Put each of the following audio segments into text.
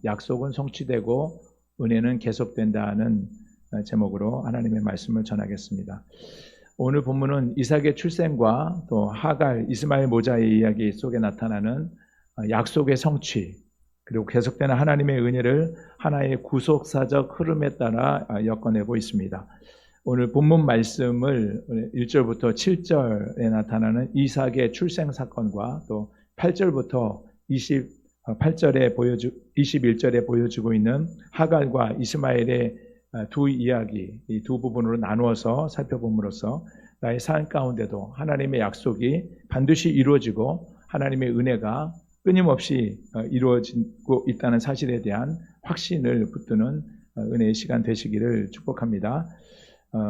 약속은 성취되고 은혜는 계속된다는 제목으로 하나님의 말씀을 전하겠습니다. 오늘 본문은 이삭의 출생과 또 하갈, 이스마엘 모자의 이야기 속에 나타나는 약속의 성취, 그리고 계속되는 하나님의 은혜를 하나의 구속사적 흐름에 따라 엮어내고 있습니다. 오늘 본문 말씀을 1절부터 7절에 나타나는 이삭의 출생 사건과 또 8절부터 21절에 보여주고 있는 하갈과 이스마엘의 두 이야기, 이 두 부분으로 나누어서 살펴봄으로써 나의 삶 가운데도 하나님의 약속이 반드시 이루어지고 하나님의 은혜가 끊임없이 이루어지고 있다는 사실에 대한 확신을 붙드는 은혜의 시간 되시기를 축복합니다.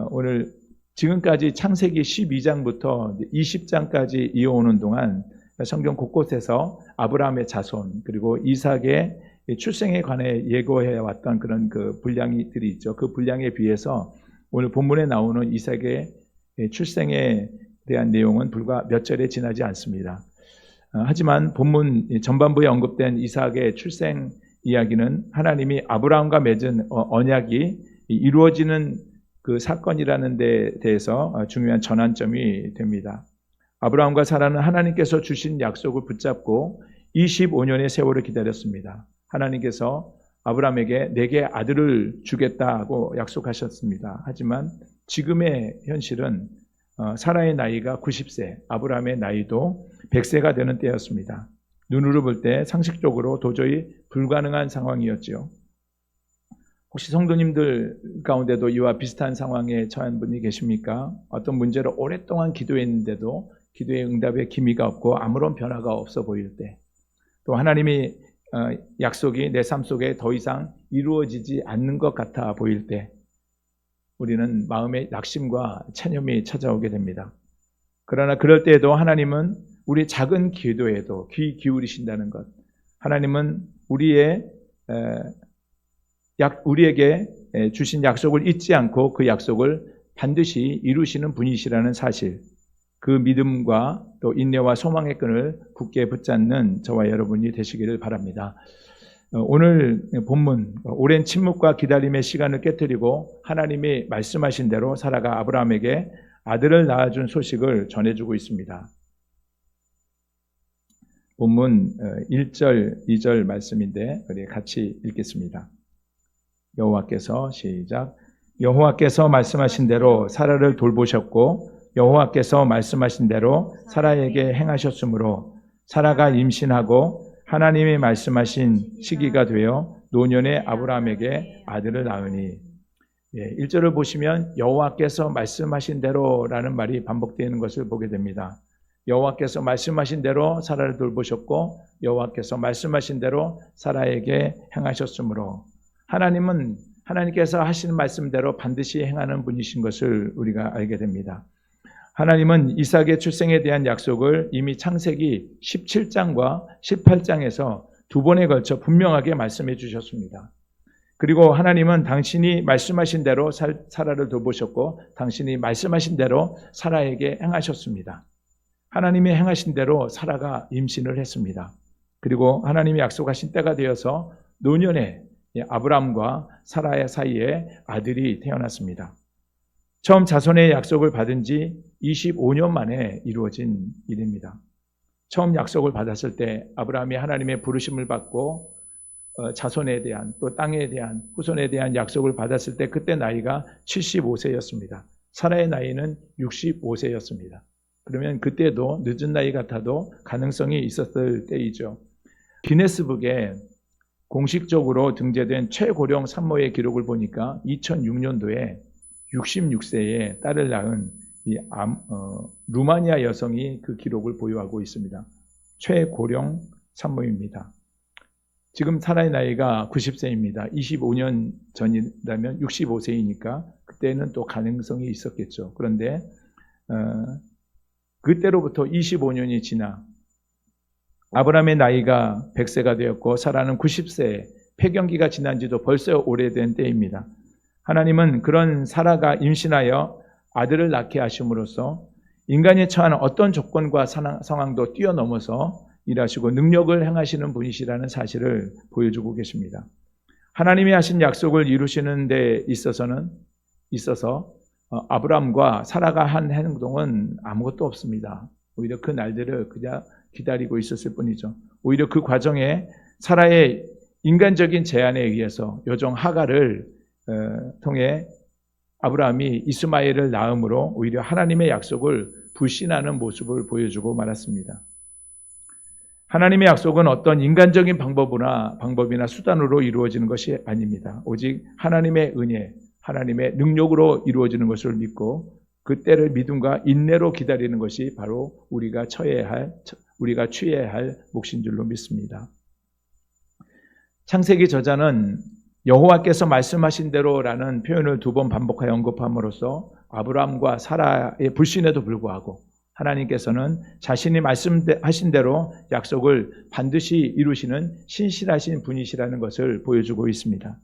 오늘 지금까지 창세기 12장부터 20장까지 이어오는 동안 성경 곳곳에서 아브라함의 자손 그리고 이삭의 출생에 관해 예고해왔던 그런 그 분량들이 있죠. 그 분량에 비해서 오늘 본문에 나오는 이삭의 출생에 대한 내용은 불과 몇 절에 지나지 않습니다. 하지만 본문 전반부에 언급된 이삭의 출생 이야기는 하나님이 아브라함과 맺은 언약이 이루어지는 그 사건이라는 데 대해서 중요한 전환점이 됩니다. 아브라함과 사라는 하나님께서 주신 약속을 붙잡고 25년의 세월을 기다렸습니다. 하나님께서 아브라함에게 내게 아들을 주겠다고 약속하셨습니다. 하지만 지금의 현실은 사라의 나이가 90세, 아브라함의 나이도 100세가 되는 때였습니다. 눈으로 볼 때 상식적으로 도저히 불가능한 상황이었지요. 혹시 성도님들 가운데도 이와 비슷한 상황에 처한 분이 계십니까? 어떤 문제를 오랫동안 기도했는데도 기도의 응답에 기미가 없고 아무런 변화가 없어 보일 때, 또 하나님이 약속이 내 삶 속에 더 이상 이루어지지 않는 것 같아 보일 때 우리는 마음의 낙심과 체념이 찾아오게 됩니다. 그러나 그럴 때에도 하나님은 우리 작은 기도에도 귀 기울이신다는 것, 하나님은 우리에게 주신 약속을 잊지 않고 그 약속을 반드시 이루시는 분이시라는 사실, 그 믿음과 또 인내와 소망의 끈을 굳게 붙잡는 저와 여러분이 되시기를 바랍니다. 오늘 본문, 오랜 침묵과 기다림의 시간을 깨뜨리고 하나님이 말씀하신 대로 사라가 아브라함에게 아들을 낳아준 소식을 전해주고 있습니다. 본문 1절, 2절 말씀인데 우리 같이 읽겠습니다. 여호와께서 시작. 여호와께서 말씀하신 대로 사라를 돌보셨고 여호와께서 말씀하신 대로 사라에게 행하셨으므로 사라가 임신하고 하나님이 말씀하신 시기가 되어 노년의 아브라함에게 아들을 낳으니, 1절을 보시면 여호와께서 말씀하신 대로라는 말이 반복되는 것을 보게 됩니다. 여호와께서 말씀하신 대로 사라를 돌보셨고 여호와께서 말씀하신 대로 사라에게 행하셨으므로, 하나님께서 하시는 말씀대로 반드시 행하는 분이신 것을 우리가 알게 됩니다. 하나님은 이삭의 출생에 대한 약속을 이미 창세기 17장과 18장에서 두 번에 걸쳐 분명하게 말씀해 주셨습니다. 그리고 하나님은 당신이 말씀하신 대로 사라를 돌보셨고 당신이 말씀하신 대로 사라에게 행하셨습니다. 하나님이 행하신 대로 사라가 임신을 했습니다. 그리고 하나님이 약속하신 때가 되어서 노년에 아브라함과 사라의 사이에 아들이 태어났습니다. 처음 자손의 약속을 받은 지 25년 만에 이루어진 일입니다. 처음 약속을 받았을 때 아브라함이 하나님의 부르심을 받고 자손에 대한 또 땅에 대한 후손에 대한 약속을 받았을 때 그때 나이가 75세였습니다. 사라의 나이는 65세였습니다. 그러면 그때도 늦은 나이 같아도 가능성이 있었을 때이죠. 기네스북에 공식적으로 등재된 최고령 산모의 기록을 보니까 2006년도에 66세에 딸을 낳은 루마니아 여성이 그 기록을 보유하고 있습니다. 최고령 산모입니다. 지금 사라의 나이가 90세입니다. 25년 전이라면 65세이니까 그때는 또 가능성이 있었겠죠. 그런데 그때로부터 25년이 지나 아브라함의 나이가 100세가 되었고 사라는 90세, 폐경기가 지난 지도 벌써 오래된 때입니다. 하나님은 그런 사라가 임신하여 아들을 낳게 하심으로써 인간이 처한 어떤 조건과 상황도 뛰어넘어서 일하시고 능력을 행하시는 분이시라는 사실을 보여주고 계십니다. 하나님이 하신 약속을 이루시는 데 있어서 아브라함과 사라가 한 행동은 아무것도 없습니다. 오히려 그 날들을 그냥 기다리고 있었을 뿐이죠. 오히려 그 과정에 사라의 인간적인 제안에 의해서 여종 하갈을 통해 아브라함이 이스마엘을 낳음으로 오히려 하나님의 약속을 불신하는 모습을 보여주고 말았습니다. 하나님의 약속은 어떤 인간적인 방법이나 수단으로 이루어지는 것이 아닙니다. 오직 하나님의 은혜, 하나님의 능력으로 이루어지는 것을 믿고 그 때를 믿음과 인내로 기다리는 것이 바로 우리가 취해야 할 몫인 줄로 믿습니다. 창세기 저자는 여호와께서 말씀하신 대로라는 표현을 2번 반복하여 언급함으로써 아브라함과 사라의 불신에도 불구하고 하나님께서는 자신이 말씀하신 대로 약속을 반드시 이루시는 신실하신 분이시라는 것을 보여주고 있습니다.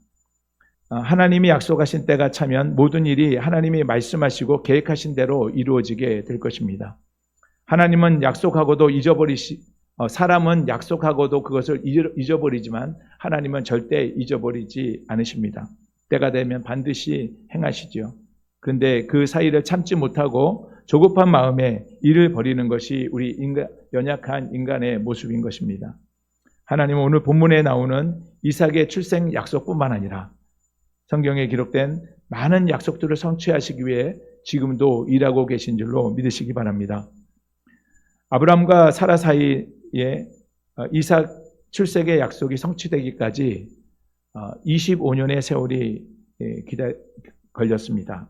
하나님이 약속하신 때가 차면 모든 일이 하나님이 말씀하시고 계획하신 대로 이루어지게 될 것입니다. 하나님은 약속하고도 사람은 약속하고도 그것을 잊어버리지만 하나님은 절대 잊어버리지 않으십니다. 때가 되면 반드시 행하시죠. 그런데 그 사이를 참지 못하고 조급한 마음에 일을 벌이는 것이 우리 연약한 인간의 모습인 것입니다. 하나님은 오늘 본문에 나오는 이삭의 출생 약속뿐만 아니라 성경에 기록된 많은 약속들을 성취하시기 위해 지금도 일하고 계신 줄로 믿으시기 바랍니다. 아브라함과 사라 사이에 이삭 출생의 약속이 성취되기까지 25년의 세월이 걸렸습니다.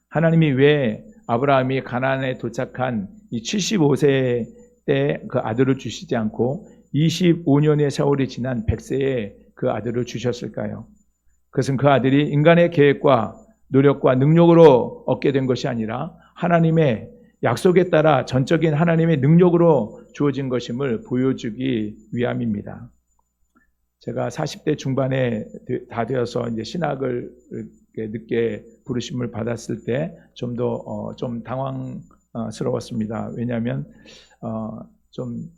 하나님이 왜 아브라함이 가나안에 도착한 이 75세 때 그 아들을 주시지 않고 25년의 세월이 지난 100세에 그 아들을 주셨을까요? 그것은 그 아들이 인간의 계획과 노력과 능력으로 얻게 된 것이 아니라 하나님의 약속에 따라 전적인 하나님의 능력으로 주어진 것임을 보여주기 위함입니다. 제가 40대 중반에 다 되어서 이제 신학을 늦게 부르심을 받았을 때 좀 당황스러웠습니다. 왜냐하면 좀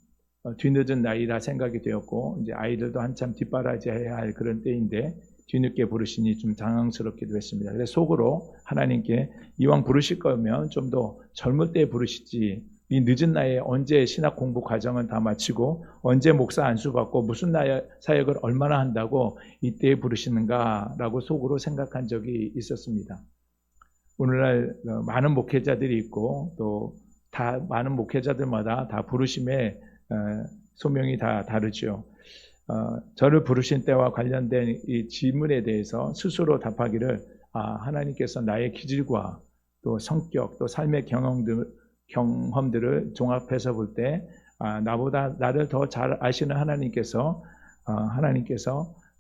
뒤늦은 나이라 생각이 되었고 이제 아이들도 한참 뒷바라지해야 할 그런 때인데 뒤늦게 부르시니 좀 당황스럽기도 했습니다. 그래서 속으로 하나님께 이왕 부르실 거면 좀 더 젊을 때 부르시지 이 늦은 나이에 언제 신학 공부 과정은 다 마치고 언제 목사 안수 받고 무슨 사역을 얼마나 한다고 이때에 부르시는가라고 속으로 생각한 적이 있었습니다. 오늘날 많은 목회자들이 있고 또 다 많은 목회자들마다 다 부르심의 소명이 다 다르죠. 저를 부르신 때와 관련된 이 질문에 대해서 스스로 답하기를 하나님께서 나의 기질과 또 성격 또 삶의 경험들을 종합해서 볼 때 나보다 나를 더 잘 아시는 하나님께서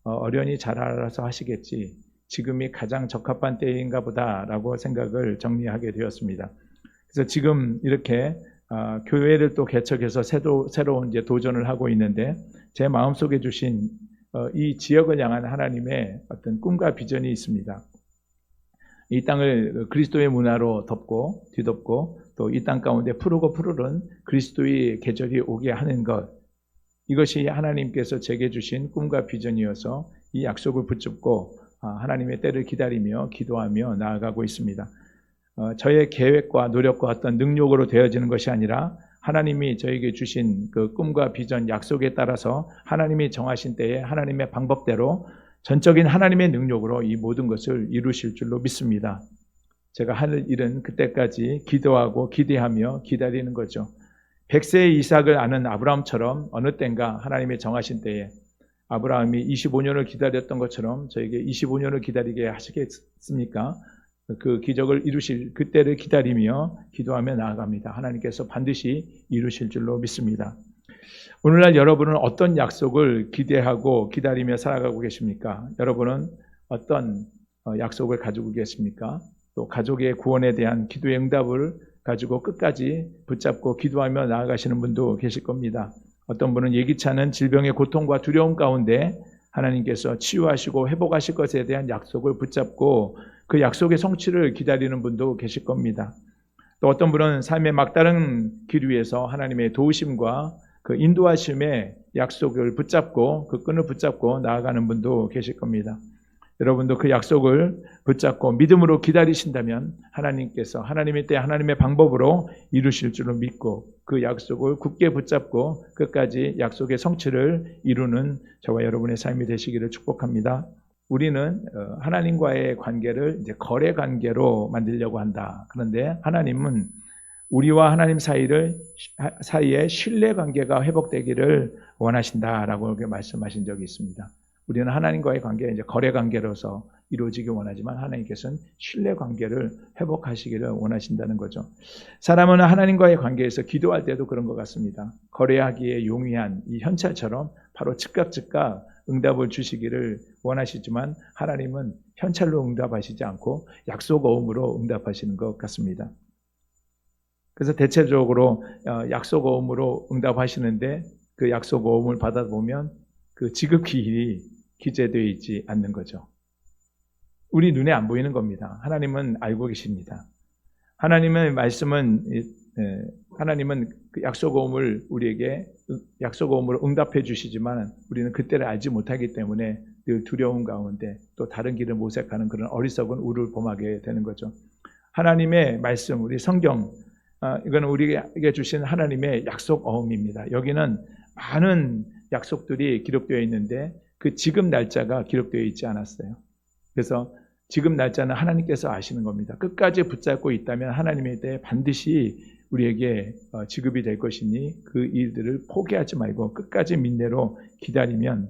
어련히 잘 알아서 하시겠지. 지금이 가장 적합한 때인가 보다라고 생각을 정리하게 되었습니다. 그래서 지금 이렇게 교회를 또 개척해서 새로운 이제 도전을 하고 있는데 제 마음속에 주신 이 지역을 향한 하나님의 어떤 꿈과 비전이 있습니다. 이 땅을 그리스도의 문화로 뒤덮고 또 이 땅 가운데 푸르고 푸르른 그리스도의 계절이 오게 하는 것, 이것이 하나님께서 제게 주신 꿈과 비전이어서 이 약속을 붙잡고 하나님의 때를 기다리며 기도하며 나아가고 있습니다. 저의 계획과 노력과 어떤 능력으로 되어지는 것이 아니라 하나님이 저에게 주신 그 꿈과 비전, 약속에 따라서 하나님이 정하신 때에 하나님의 방법대로 전적인 하나님의 능력으로 이 모든 것을 이루실 줄로 믿습니다. 제가 할 일은 그때까지 기도하고 기대하며 기다리는 거죠. 100세의 이삭을 아는 아브라함처럼 어느 땐가 하나님의 정하신 때에 아브라함이 25년을 기다렸던 것처럼 저에게 25년을 기다리게 하시겠습니까? 그 기적을 이루실 그때를 기다리며 기도하며 나아갑니다. 하나님께서 반드시 이루실 줄로 믿습니다. 오늘날 여러분은 어떤 약속을 기대하고 기다리며 살아가고 계십니까? 여러분은 어떤 약속을 가지고 계십니까? 또 가족의 구원에 대한 기도의 응답을 가지고 끝까지 붙잡고 기도하며 나아가시는 분도 계실 겁니다. 어떤 분은 예기치 않은 질병의 고통과 두려움 가운데 하나님께서 치유하시고 회복하실 것에 대한 약속을 붙잡고 그 약속의 성취를 기다리는 분도 계실 겁니다. 또 어떤 분은 삶의 막다른 길 위에서 하나님의 도우심과 그 인도하심의 약속을 붙잡고 그 끈을 붙잡고 나아가는 분도 계실 겁니다. 여러분도 그 약속을 붙잡고 믿음으로 기다리신다면 하나님께서 하나님의 때 하나님의 방법으로 이루실 줄을 믿고 그 약속을 굳게 붙잡고 끝까지 약속의 성취를 이루는 저와 여러분의 삶이 되시기를 축복합니다. 우리는 하나님과의 관계를 이제 거래 관계로 만들려고 한다. 그런데 하나님은 우리와 하나님 사이에 신뢰 관계가 회복되기를 원하신다라고 말씀하신 적이 있습니다. 우리는 하나님과의 관계가 이제 거래 관계로서 이루어지기 원하지만 하나님께서는 신뢰 관계를 회복하시기를 원하신다는 거죠. 사람은 하나님과의 관계에서 기도할 때도 그런 것 같습니다. 거래하기에 용이한 이 현찰처럼 바로 즉각 응답을 주시기를 원하시지만 하나님은 현찰로 응답하시지 않고 약속 어음으로 응답하시는 것 같습니다. 그래서 대체적으로 약속 어음으로 응답하시는데 그 약속 어음을 받아보면 그 지급 기일이 기재되어 있지 않는 거죠. 우리 눈에 안 보이는 겁니다. 하나님은 알고 계십니다. 하나님의 말씀은 하나님은 그 약속어음을 우리에게 약속어음으로 응답해 주시지만 우리는 그때를 알지 못하기 때문에 늘 두려움 가운데 또 다른 길을 모색하는 그런 어리석은 우를 범하게 되는 거죠. 하나님의 말씀, 우리 성경, 이거는 우리에게 주신 하나님의 약속어음입니다. 여기는 많은 약속들이 기록되어 있는데 그 지금 날짜가 기록되어 있지 않았어요. 그래서 지금 날짜는 하나님께서 아시는 겁니다. 끝까지 붙잡고 있다면 하나님에 대해 반드시 우리에게 지급이 될 것이니 그 일들을 포기하지 말고 끝까지 민내로 기다리면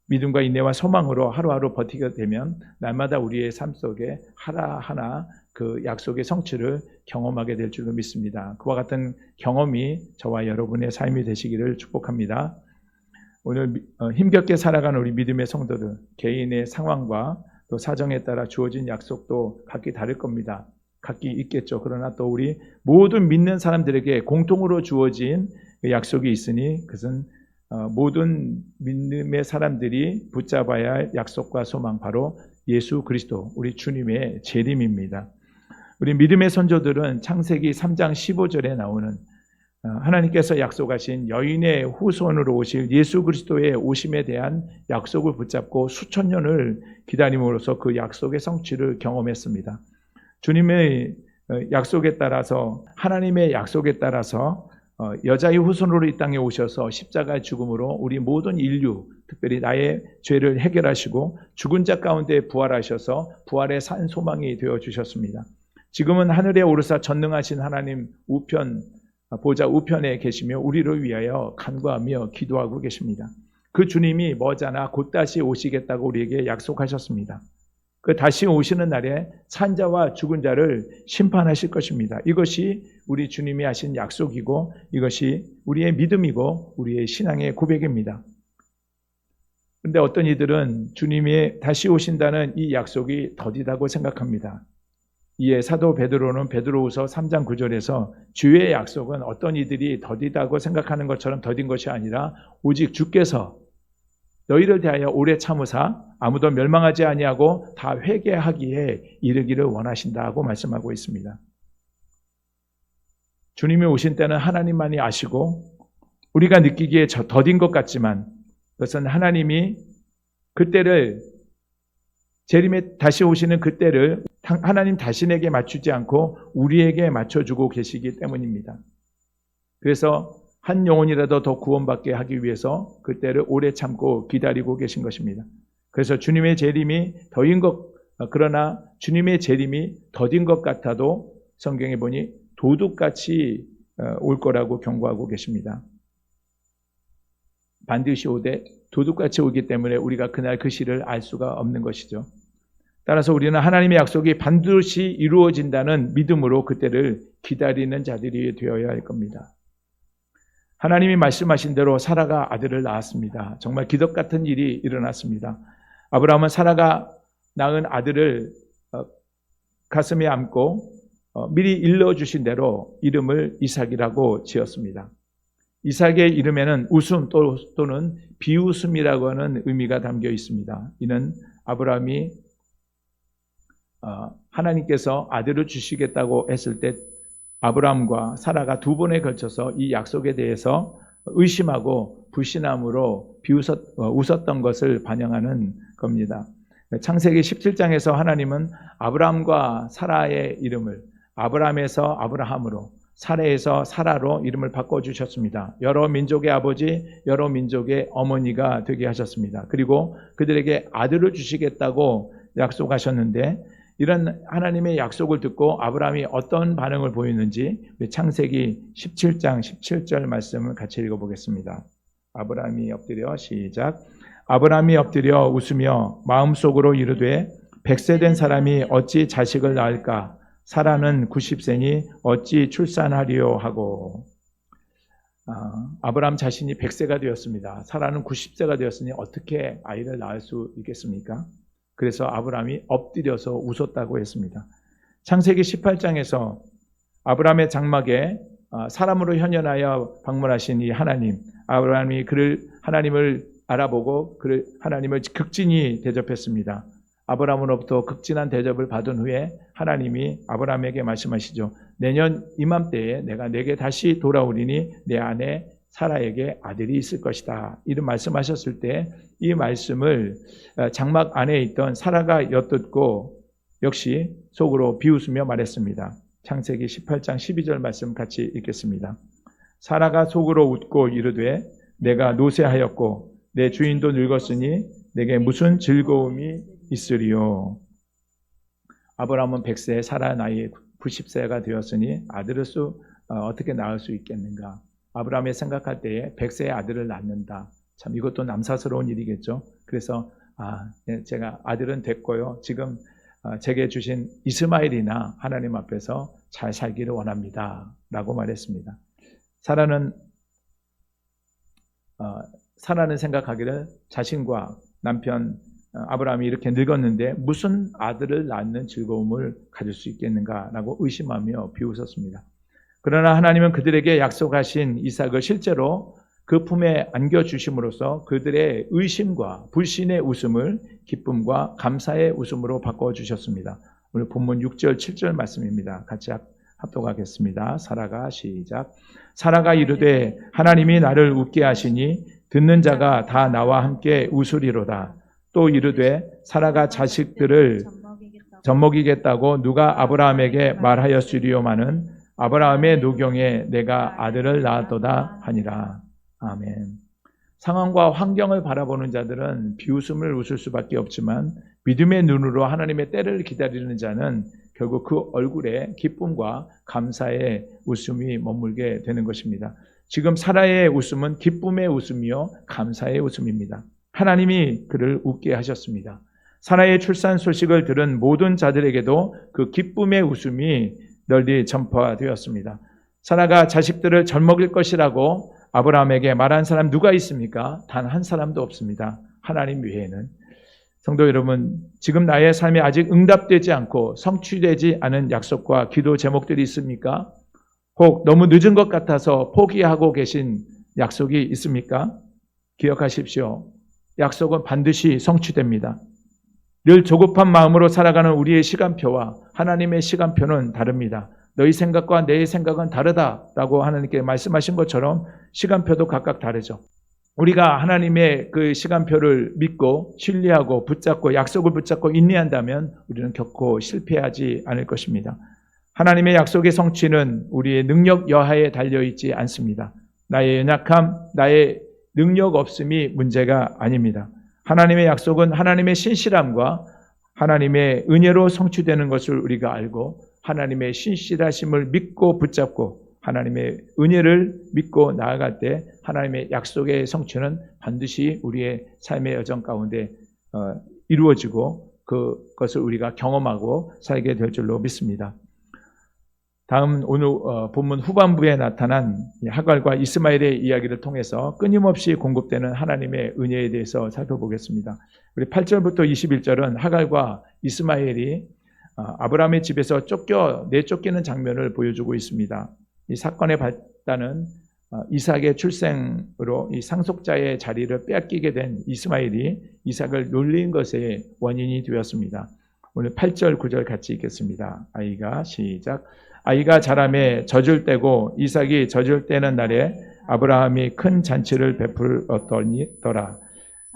믿음과 인내와 소망으로 하루하루 버티게 되면 날마다 우리의 삶 속에 하나하나 그 약속의 성취를 경험하게 될 줄로 믿습니다. 그와 같은 경험이 저와 여러분의 삶이 되시기를 축복합니다. 오늘 힘겹게 살아가는 우리 믿음의 성도들, 개인의 상황과 또 사정에 따라 주어진 약속도 각기 다를 겁니다. 각기 있겠죠. 그러나 또 우리 모든 믿는 사람들에게 공통으로 주어진 약속이 있으니 그것은 모든 믿음의 사람들이 붙잡아야 할 약속과 소망, 바로 예수 그리스도, 우리 주님의 재림입니다. 우리 믿음의 선조들은 창세기 3장 15절에 나오는 하나님께서 약속하신 여인의 후손으로 오실 예수 그리스도의 오심에 대한 약속을 붙잡고 수천 년을 기다림으로써 그 약속의 성취를 경험했습니다. 주님의 약속에 따라서, 하나님의 약속에 따라서 여자의 후손으로 이 땅에 오셔서 십자가의 죽음으로 우리 모든 인류, 특별히 나의 죄를 해결하시고 죽은 자 가운데 부활하셔서 부활의 산 소망이 되어주셨습니다. 지금은 하늘에 오르사 전능하신 하나님 보좌 우편에 계시며 우리를 위하여 간구하며 기도하고 계십니다. 그 주님이 머지않아 곧 다시 오시겠다고 우리에게 약속하셨습니다. 그 다시 오시는 날에 산자와 죽은 자를 심판하실 것입니다. 이것이 우리 주님이 하신 약속이고 이것이 우리의 믿음이고 우리의 신앙의 고백입니다. 그런데 어떤 이들은 주님이 다시 오신다는 이 약속이 더디다고 생각합니다. 이에 사도 베드로는 베드로후서 3장 9절에서 주의 약속은 어떤 이들이 더디다고 생각하는 것처럼 더딘 것이 아니라 오직 주께서 너희를 대하여 오래 참으사 아무도 멸망하지 아니하고 다 회개하기에 이르기를 원하신다고 말씀하고 있습니다. 주님이 오신 때는 하나님만이 아시고 우리가 느끼기에 더딘 것 같지만 그것은 하나님이 그때를 재림에 다시 오시는 그때를 하나님 자신에게 맞추지 않고 우리에게 맞춰주고 계시기 때문입니다. 그래서 한 영혼이라도 더 구원받게 하기 위해서 그때를 오래 참고 기다리고 계신 것입니다. 그래서 주님의 재림이 그러나 주님의 재림이 더딘 것 같아도 성경에 보니 도둑같이 올 거라고 경고하고 계십니다. 반드시 오되 도둑같이 오기 때문에 우리가 그날 그 시를 알 수가 없는 것이죠. 따라서 우리는 하나님의 약속이 반드시 이루어진다는 믿음으로 그때를 기다리는 자들이 되어야 할 겁니다. 하나님이 말씀하신 대로 사라가 아들을 낳았습니다. 정말 기적 같은 일이 일어났습니다. 아브라함은 사라가 낳은 아들을 가슴에 안고 미리 일러주신 대로 이름을 이삭이라고 지었습니다. 이삭의 이름에는 웃음 또는 비웃음이라고 하는 의미가 담겨 있습니다. 이는 아브라함이 하나님께서 아들을 주시겠다고 했을 때 아브라함과 사라가 두 번에 걸쳐서 이 약속에 대해서 의심하고 불신함으로 웃었던 것을 반영하는 겁니다. 창세기 17장에서 하나님은 아브라함과 사라의 이름을 아브라함에서 아브라함으로, 사라에서 사라로 이름을 바꿔주셨습니다. 여러 민족의 아버지, 여러 민족의 어머니가 되게 하셨습니다. 그리고 그들에게 아들을 주시겠다고 약속하셨는데, 이런 하나님의 약속을 듣고 아브라함이 어떤 반응을 보였는지 창세기 17장 17절 말씀을 같이 읽어보겠습니다. 아브라함이 엎드려 시작. 아브라함이 엎드려 웃으며 마음속으로 이르되 100세 된 사람이 어찌 자식을 낳을까? 사라는 90세니 어찌 출산하리요 하고. 아브라함 자신이 100세가 되었습니다. 사라는 90세가 되었으니 어떻게 아이를 낳을 수 있겠습니까? 그래서 아브라함이 엎드려서 웃었다고 했습니다. 창세기 18장에서 아브라함의 장막에 사람으로 현현하여 방문하신 이 하나님, 아브라함이 하나님을 알아보고 하나님을 극진히 대접했습니다. 아브라함으로부터 극진한 대접을 받은 후에 하나님이 아브라함에게 말씀하시죠. 내년 이맘때에 내가 내게 다시 돌아오리니 내 아내 사라에게 아들이 있을 것이다. 이런 말씀하셨을 때 이 말씀을 장막 안에 있던 사라가 엿듣고 역시 속으로 비웃으며 말했습니다. 창세기 18장 12절 말씀 같이 읽겠습니다. 사라가 속으로 웃고 이르되 내가 노쇠하였고 내 주인도 늙었으니 내게 무슨 즐거움이 있으리요. 아브라함은 100세, 사라 나이 90세가 되었으니 아들을 어떻게 낳을 수 있겠는가. 아브라함이 생각할 때에 100세의 아들을 낳는다. 참 이것도 남사스러운 일이겠죠. 그래서 제가 아들은 됐고요. 지금 제게 주신 이스마엘이나 하나님 앞에서 잘 살기를 원합니다. 라고 말했습니다. 사라는 생각하기를 자신과 남편 아브라함이 이렇게 늙었는데 무슨 아들을 낳는 즐거움을 가질 수 있겠는가라고 의심하며 비웃었습니다. 그러나 하나님은 그들에게 약속하신 이삭을 실제로 그 품에 안겨주심으로써 그들의 의심과 불신의 웃음을 기쁨과 감사의 웃음으로 바꿔주셨습니다. 오늘 본문 6절 7절 말씀입니다. 같이 합독하겠습니다. 사라가 시작. 사라가 이르되 하나님이 나를 웃게 하시니 듣는 자가 다 나와 함께 웃으리로다. 또 이르되 사라가 자식들을 젖먹이겠다고 누가 아브라함에게 말하였으리요마는 아브라함의 노경에 내가 아들을 낳았도다 하니라. 아멘. 상황과 환경을 바라보는 자들은 비웃음을 웃을 수밖에 없지만 믿음의 눈으로 하나님의 때를 기다리는 자는 결국 그 얼굴에 기쁨과 감사의 웃음이 머물게 되는 것입니다. 지금 사라의 웃음은 기쁨의 웃음이요 감사의 웃음입니다. 하나님이 그를 웃게 하셨습니다. 사라의 출산 소식을 들은 모든 자들에게도 그 기쁨의 웃음이 널리 전파되었습니다. 사라가 자식들을 젖먹일 것이라고 아브라함에게 말한 사람 누가 있습니까? 단 한 사람도 없습니다. 하나님 외에는. 성도 여러분, 지금 나의 삶에 아직 응답되지 않고 성취되지 않은 약속과 기도 제목들이 있습니까? 혹 너무 늦은 것 같아서 포기하고 계신 약속이 있습니까? 기억하십시오. 약속은 반드시 성취됩니다. 늘 조급한 마음으로 살아가는 우리의 시간표와 하나님의 시간표는 다릅니다. 너희 생각과 내 생각은 다르다라고 하나님께 말씀하신 것처럼 시간표도 각각 다르죠. 우리가 하나님의 그 시간표를 믿고 신뢰하고 붙잡고 약속을 붙잡고 인내한다면 우리는 결코 실패하지 않을 것입니다. 하나님의 약속의 성취는 우리의 능력 여하에 달려있지 않습니다. 나의 연약함, 나의 능력 없음이 문제가 아닙니다. 하나님의 약속은 하나님의 신실함과 하나님의 은혜로 성취되는 것을 우리가 알고 하나님의 신실하심을 믿고 붙잡고 하나님의 은혜를 믿고 나아갈 때 하나님의 약속의 성취는 반드시 우리의 삶의 여정 가운데 이루어지고 그것을 우리가 경험하고 살게 될 줄로 믿습니다. 다음 오늘 본문 후반부에 나타난 하갈과 이스마엘의 이야기를 통해서 끊임없이 공급되는 하나님의 은혜에 대해서 살펴보겠습니다. 우리 8절부터 21절은 하갈과 이스마엘이 아브라함의 집에서 내쫓기는 장면을 보여주고 있습니다. 이 사건의 발단은 이삭의 출생으로 이 상속자의 자리를 빼앗기게 된 이스마엘이 이삭을 놀린 것의 원인이 되었습니다. 오늘 8절 9절 같이 읽겠습니다. 아이가 시작. 아이가 자라매 젖을 떼고 이삭이 젖을 떼는 날에 아브라함이 큰 잔치를 베풀었더니더라.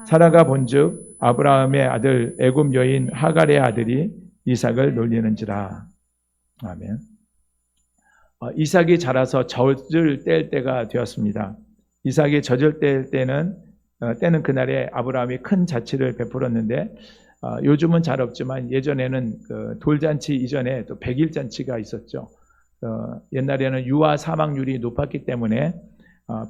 사라가 본즉 아브라함의 아들 애굽 여인 하갈의 아들이 이삭을 놀리는지라. 아멘. 이삭이 자라서 젖을 뗄 때가 되었습니다. 이삭이 젖을 뗄 때는 그날에 아브라함이 큰 잔치를 베풀었는데 요즘은 잘 없지만 예전에는 돌잔치 이전에 또 백일잔치가 있었죠. 옛날에는 유아 사망률이 높았기 때문에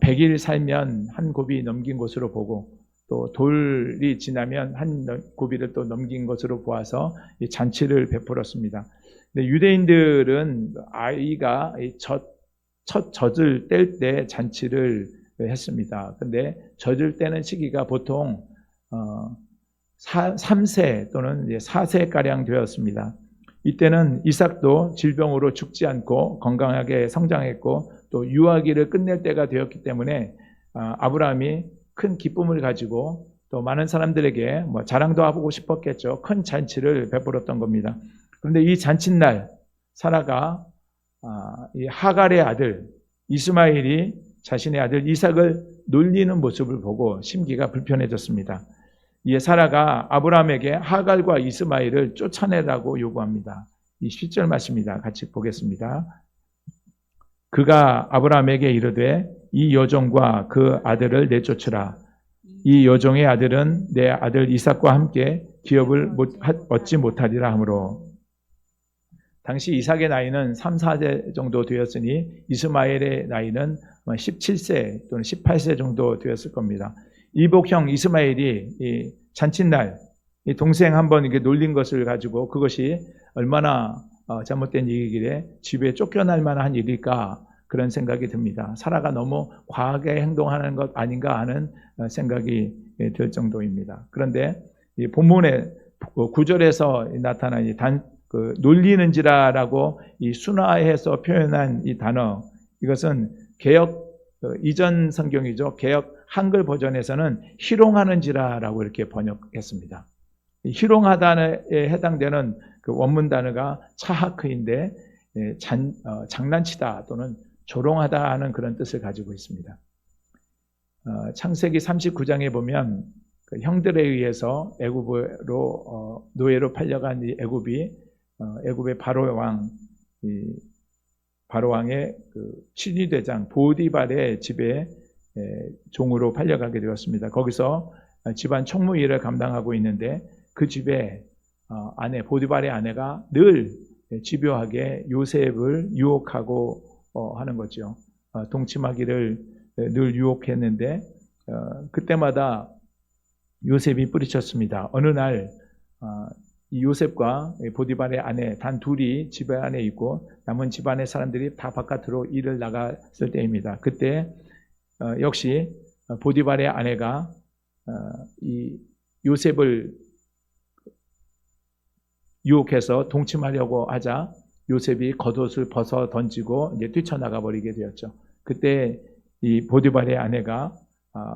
100일 살면 한 고비 넘긴 것으로 보고 또 돌이 지나면 한 고비를 또 넘긴 것으로 보아서 이 잔치를 베풀었습니다. 근데 유대인들은 아이가 첫 젖을 뗄 때 잔치를 했습니다. 근데 젖을 떼는 시기가 보통 3세 또는 4세가량 되었습니다. 이때는 이삭도 질병으로 죽지 않고 건강하게 성장했고 또 유아기를 끝낼 때가 되었기 때문에 아브라함이 큰 기쁨을 가지고 또 많은 사람들에게 자랑도 하고 싶었겠죠. 큰 잔치를 베풀었던 겁니다. 그런데 이 잔칫날 사라가 이 하갈의 아들 이스마엘이 자신의 아들 이삭을 놀리는 모습을 보고 심기가 불편해졌습니다. 이에 사라가 아브라함에게 하갈과 이스마엘을 쫓아내라고 요구합니다. 이 10절 말씀입니다. 같이 보겠습니다. 그가 아브라함에게 이르되 이 여종과 그 아들을 내쫓으라. 이 여종의 아들은 내 아들 이삭과 함께 기업을 얻지 못하리라 하므로. 당시 이삭의 나이는 3, 4세 정도 되었으니 이스마엘의 나이는 17세 또는 18세 정도 되었을 겁니다. 이복형 이스마엘이 이 잔칫날 이 동생 한번 이렇게 놀린 것을 가지고 그것이 얼마나 잘못된 일이길래 집에 쫓겨날 만한 일일까 그런 생각이 듭니다. 사라가 너무 과하게 행동하는 것 아닌가 하는 생각이 들 정도입니다. 그런데 이 본문의 9절에서 나타난 이 놀리는지라라고 이 순화해서 표현한 이 단어, 이것은 개역 이전 성경이죠. 개역 한글 버전에서는 희롱하는지라라고 이렇게 번역했습니다. 희롱하다에 해당되는 그 원문 단어가 차하크인데 장난치다 또는 조롱하다 하는 그런 뜻을 가지고 있습니다. 창세기 39장에 보면 그 형들에 의해서 애굽으로 노예로 팔려간 이 애굽의 바로 왕의 그 친위대장 보디발의 집에 종으로 팔려가게 되었습니다. 거기서 집안 총무 일을 감당하고 있는데 그 집에 보디발의 아내가 늘 집요하게 요셉을 유혹하고 하는 거죠. 동침하기를 늘 유혹했는데 그때마다 요셉이 뿌리쳤습니다. 어느 날 이 요셉과 보디발의 아내 단 둘이 집 안에 있고 남은 집안의 사람들이 다 바깥으로 일을 나갔을 때입니다. 그때 역시 보디발의 아내가 이 요셉을 유혹해서 동침하려고 하자 요셉이 겉옷을 벗어 던지고 이제 뛰쳐나가 버리게 되었죠. 그때 이 보디발의 아내가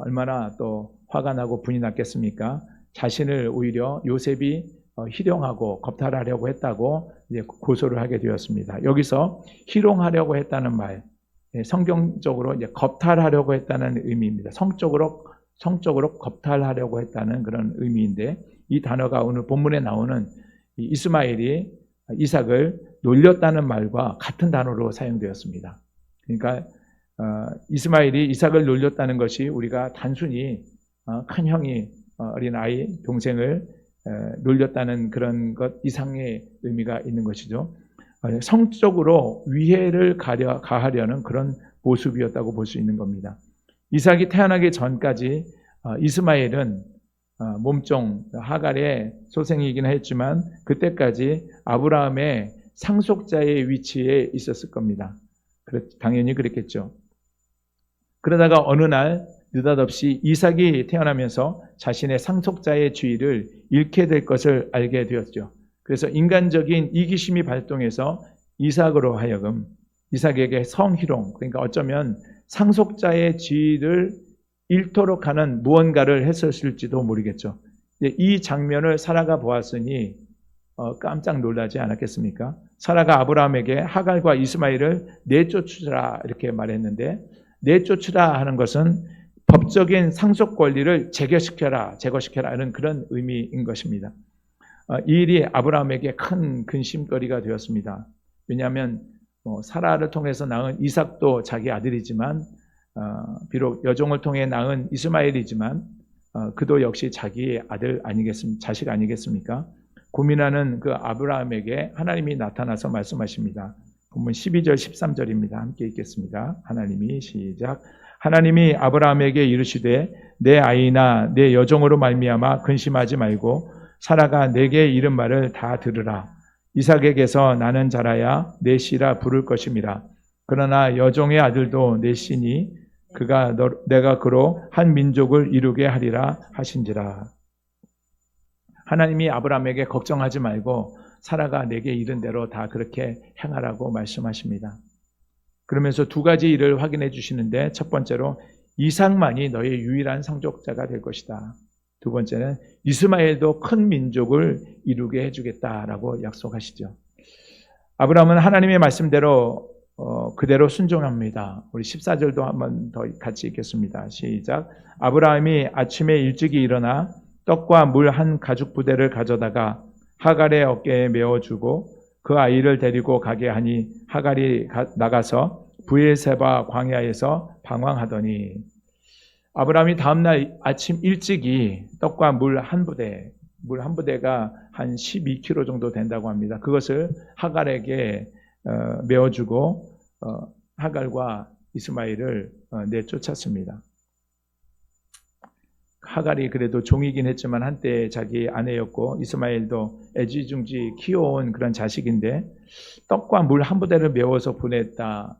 얼마나 또 화가 나고 분이 났겠습니까? 자신을 오히려 요셉이 희롱하고 겁탈하려고 했다고 이제 고소를 하게 되었습니다. 여기서 희롱하려고 했다는 말, 성경적으로 이제 겁탈하려고 했다는 의미입니다. 성적으로 겁탈하려고 했다는 그런 의미인데 이 단어가 오늘 본문에 나오는 이스마엘이 이삭을 놀렸다는 말과 같은 단어로 사용되었습니다. 그러니까 이스마엘이 이삭을 놀렸다는 것이 우리가 단순히 큰 형이 어린 아이 동생을 놀렸다는 그런 것 이상의 의미가 있는 것이죠. 성적으로 위해를 가하려는 그런 모습이었다고 볼 수 있는 겁니다. 이삭이 태어나기 전까지 이스마엘은 몸종 하갈의 소생이긴 했지만 그때까지 아브라함의 상속자의 위치에 있었을 겁니다. 당연히 그랬겠죠. 그러다가 어느 날 느닷없이 이삭이 태어나면서 자신의 상속자의 지위를 잃게 될 것을 알게 되었죠. 그래서 인간적인 이기심이 발동해서 이삭으로 하여금 이삭에게 성희롱, 그러니까 어쩌면 상속자의 지위를 잃도록 하는 무언가를 했었을지도 모르겠죠. 이 장면을 사라가 보았으니 깜짝 놀라지 않았겠습니까? 사라가 아브라함에게 하갈과 이스마엘을 내쫓으라 이렇게 말했는데, 내쫓으라 하는 것은 법적인 상속 권리를 제거시켜라 하는 그런 의미인 것입니다. 이 일이 아브라함에게 큰 근심거리가 되었습니다. 왜냐하면 사라를 통해서 낳은 이삭도 자기 아들이지만, 비록 여종을 통해 낳은 이스마엘이지만 그도 역시 자기의 자식 아니겠습니까? 고민하는 그 아브라함에게 하나님이 나타나서 말씀하십니다. 본문 12절 13절입니다. 함께 읽겠습니다. 하나님이 시작. 하나님이 아브라함에게 이르시되 내 아이나 내 여종으로 말미암아 근심하지 말고 사라가 내게 이른 말을 다 들으라. 이삭에게서 나는 자라야 내 씨라 부를 것임이라. 그러나 여종의 아들도 내 씨니 내가 그로 한 민족을 이루게 하리라 하신지라. 하나님이 아브라함에게 걱정하지 말고 사라가 내게 이른 대로 다 그렇게 행하라고 말씀하십니다. 그러면서 두 가지 일을 확인해 주시는데, 첫 번째로 이삭만이 너의 유일한 상속자가 될 것이다. 두 번째는 이스마엘도 큰 민족을 이루게 해주겠다라고 약속하시죠. 아브라함은 하나님의 말씀대로 그대로 순종합니다. 우리 14절도 한번 더 같이 읽겠습니다. 시작. 아브라함이 아침에 일찍이 일어나 떡과 물 한 가죽 부대를 가져다가 하갈의 어깨에 메어주고 그 아이를 데리고 가게 하니 하갈이 나가서 브엘세바 광야에서 방황하더니, 아브라함이 다음날 아침 일찍이 떡과 물 한 부대가 한 12kg 정도 된다고 합니다. 그것을 하갈에게 메어주고 하갈과 이스마엘을 내쫓았습니다. 하갈이 그래도 종이긴 했지만 한때 자기 아내였고, 이스마엘도 애지중지 키워온 그런 자식인데 떡과 물 한 부대를 메워서 보냈다.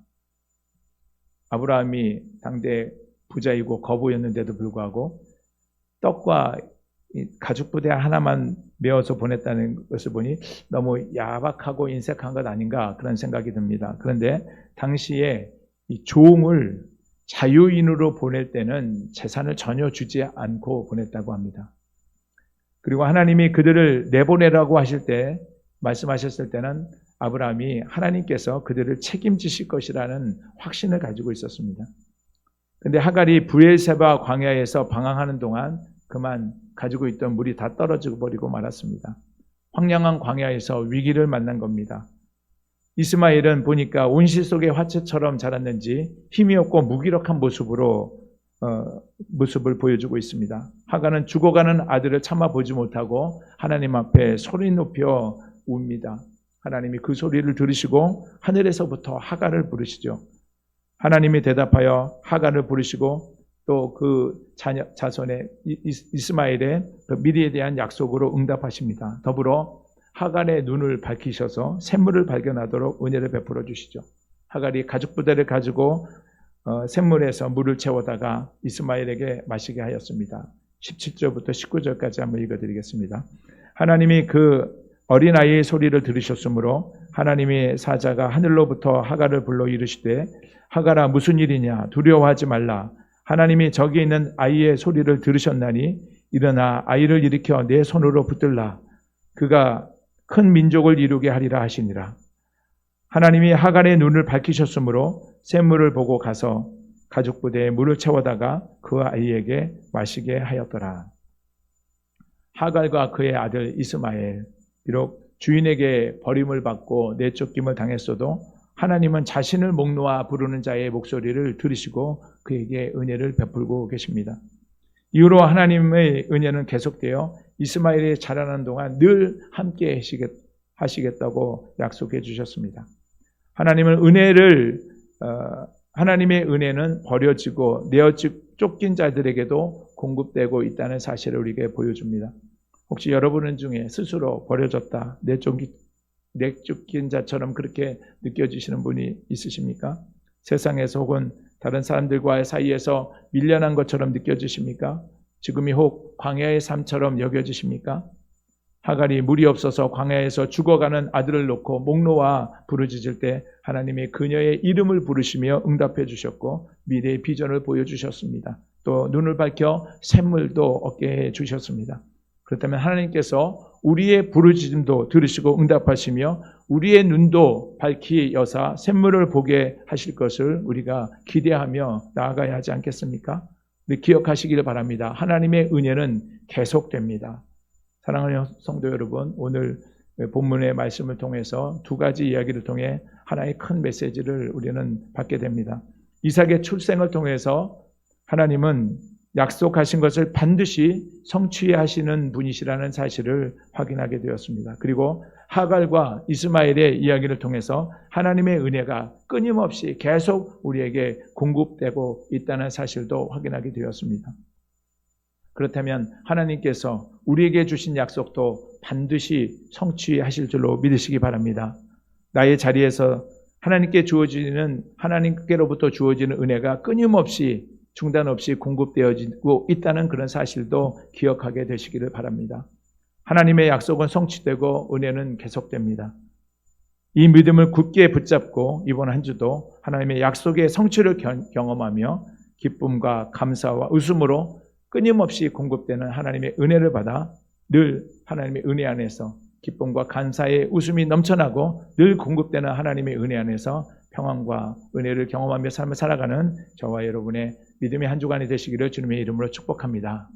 아브라함이 당대 부자이고 거부였는데도 불구하고 떡과 가죽 부대 하나만 메워서 보냈다는 것을 보니 너무 야박하고 인색한 것 아닌가 그런 생각이 듭니다. 그런데 당시에 이 종을 자유인으로 보낼 때는 재산을 전혀 주지 않고 보냈다고 합니다. 그리고 하나님이 그들을 내보내라고 말씀하셨을 때는 아브라함이 하나님께서 그들을 책임지실 것이라는 확신을 가지고 있었습니다. 그런데 하갈이 브엘세바 광야에서 방황하는 동안 그만 가지고 있던 물이 다 떨어져 버리고 말았습니다. 황량한 광야에서 위기를 만난 겁니다. 이스마엘은 보니까 온실 속의 화채처럼 자랐는지 힘이 없고 무기력한 모습을 보여주고 있습니다. 하갈은 죽어가는 아들을 참아보지 못하고 하나님 앞에 소리 높여 웁니다. 하나님이 그 소리를 들으시고 하늘에서부터 하갈을 부르시죠. 하나님이 대답하여 하갈을 부르시고 또 그 자손의 이스마엘의 그 미래에 대한 약속으로 응답하십니다. 더불어 하갈의 눈을 밝히셔서 샘물을 발견하도록 은혜를 베풀어 주시죠. 하갈이 가죽 부대를 가지고 샘물에서 물을 채워다가 이스마엘에게 마시게 하였습니다. 17절부터 19절까지 한번 읽어드리겠습니다. 하나님이 그 어린아이의 소리를 들으셨으므로 하나님의 사자가 하늘로부터 하갈을 불러 이르시되 하갈아 무슨 일이냐 두려워하지 말라. 하나님이 저기 있는 아이의 소리를 들으셨나니 일어나 아이를 일으켜 내 손으로 붙들라. 그가 큰 민족을 이루게 하리라 하시니라. 하나님이 하갈의 눈을 밝히셨으므로 샘물을 보고 가서 가죽 부대에 물을 채워다가 그 아이에게 마시게 하였더라. 하갈과 그의 아들 이스마엘, 비록 주인에게 버림을 받고 내쫓김을 당했어도 하나님은 자신을 목 놓아 부르는 자의 목소리를 들으시고 그에게 은혜를 베풀고 계십니다. 이후로 하나님의 은혜는 계속되어 이스마엘이 자라는 동안 늘 함께 하시겠다고 약속해 주셨습니다. 하나님의 은혜는 버려지고 내어 쫓긴 자들에게도 공급되고 있다는 사실을 우리에게 보여줍니다. 혹시 여러분 중에 스스로 버려졌다, 내쫓긴 자처럼 그렇게 느껴지시는 분이 있으십니까? 세상에서 혹은 다른 사람들과의 사이에서 밀려난 것처럼 느껴지십니까? 지금이 혹 광야의 삶처럼 여겨지십니까? 하갈이 물이 없어서 광야에서 죽어가는 아들을 놓고 목 놓아 부르짖을 때 하나님이 그녀의 이름을 부르시며 응답해 주셨고 미래의 비전을 보여주셨습니다. 또 눈을 밝혀 샘물도 얻게 해 주셨습니다. 그렇다면 하나님께서 우리의 부르짖음도 들으시고 응답하시며 우리의 눈도 밝히 여사 샘물을 보게 하실 것을 우리가 기대하며 나아가야 하지 않겠습니까? 우리 기억하시기를 바랍니다. 하나님의 은혜는 계속됩니다. 사랑하는 성도 여러분, 오늘 본문의 말씀을 통해서 두 가지 이야기를 통해 하나의 큰 메시지를 우리는 받게 됩니다. 이삭의 출생을 통해서 하나님은 약속하신 것을 반드시 성취하시는 분이시라는 사실을 확인하게 되었습니다. 그리고 하갈과 이스마엘의 이야기를 통해서 하나님의 은혜가 끊임없이 계속 우리에게 공급되고 있다는 사실도 확인하게 되었습니다. 그렇다면 하나님께서 우리에게 주신 약속도 반드시 성취하실 줄로 믿으시기 바랍니다. 나의 자리에서 하나님께로부터 주어지는 은혜가 끊임없이 중단 없이 공급되어지고 있다는 그런 사실도 기억하게 되시기를 바랍니다. 하나님의 약속은 성취되고 은혜는 계속됩니다. 이 믿음을 굳게 붙잡고 이번 한 주도 하나님의 약속의 성취를 경험하며 기쁨과 감사와 웃음으로 끊임없이 공급되는 하나님의 은혜를 받아 늘 하나님의 은혜 안에서 기쁨과 감사의 웃음이 넘쳐나고 늘 공급되는 하나님의 은혜 안에서 평안과 은혜를 경험하며 삶을 살아가는 저와 여러분의 믿음의 한 주간이 되시기를 주님의 이름으로 축복합니다.